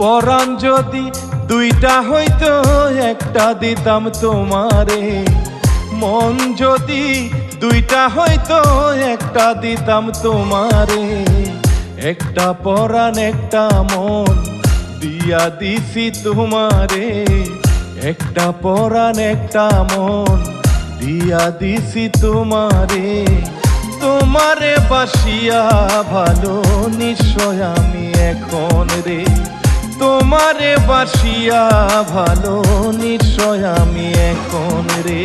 পরাণ যদি দুইটা হইতো একটা দিতাম তোমারে, মন যদি দুইটা হইতো একটা দিতাম তোমারে। একটা পরাণ একটা মন দিয়া দিছি তোমারে, একটা পরাণ একটা মন দিয়া দিছি তোমারে। তোমারে বাসিয়া ভালো নিশ্চয় আমি এখন রে, তোমারে বাসিয়া ভালো নিশ্চয় আমি এখন রে।